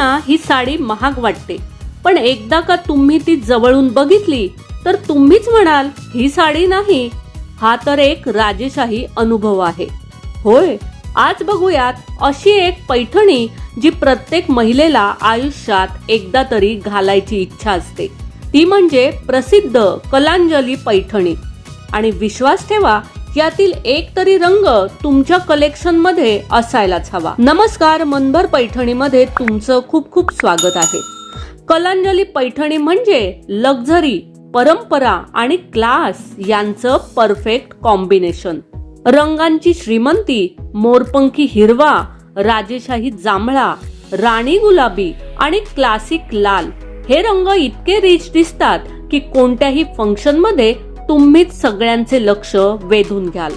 लोकांना ही साडी महाग वाटते, पण एकदा का तुम्ही ती जवळून बघितली तर तुम्हीच म्हणाल ही साडी नाही, हा तर एक राजेशाही अनुभव आहे. होय, आज बघूयात अशी एक पैठणी जी प्रत्येक महिलेला आयुष्यात एकदा तरी घालायची इच्छा असते. ती म्हणजे प्रसिद्ध कलांजली पैठणी. आणि विश्वास ठेवा, यातील एक तरी रंग तुमच्या कलेक्शन मध्ये असायलाच हवा. नमस्कार, मनभर पैठणीमध्ये तुमचं खूप खूप स्वागत आहे. कलांजली पैठणी म्हणजे लक्झरी, परंपरा आणि क्लास यांचं परफेक्ट कॉम्बिनेशन. रंगांची श्रीमंती, मोरपंखी हिरवा, राजेशाही जांभळा, राणी गुलाबी आणि क्लासिक लाल हे रंग इतके रिच दिसतात की कोणत्याही फंक्शन मध्ये तुम्हीच सगळ्यांचे लक्ष वेधून घ्याल.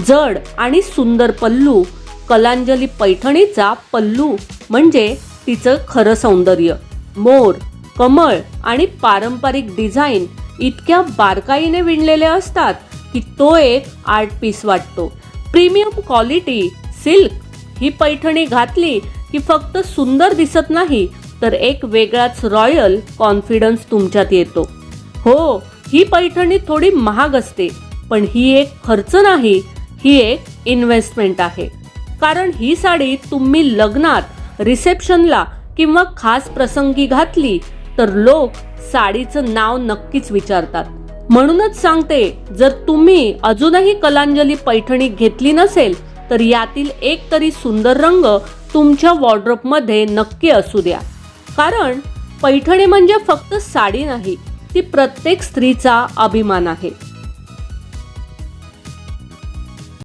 जड आणि सुंदर पल्लू. कलांजली पैठणीचा पल्लू म्हणजे तिचं खरं सौंदर्य. मोर, कमळ आणि पारंपरिक डिझाईन इतक्या बारकाईने विणलेले असतात की तो एक आर्ट पीस वाटतो. प्रीमियम क्वालिटी सिल्क ही पैठणी घातली की फक्त सुंदर दिसत नाही, तर एक वेगळाच रॉयल कॉन्फिडन्स तुमच्यात येतो. हो, ही पैठणी थोडी महाग असते, पण ही एक खर्च नाही, ही एक इन्व्हेस्टमेंट आहे. कारण ही साडी तुम्ही लग्नात, रिसेप्शनला किंवा खास प्रसंगी घातली तर लोक साडीचं नाव नक्कीच विचारतात. म्हणूनच सांगते, जर तुम्ही अजूनही कलांजली पैठणी घेतली नसेल तर यातील एक तरी सुंदर रंग तुमच्या वॉर्डरोब मध्ये नक्की असू द्या. कारण पैठणी म्हणजे फक्त साडी नाही, ती प्रत्येक स्त्रीचा अभिमान आहे.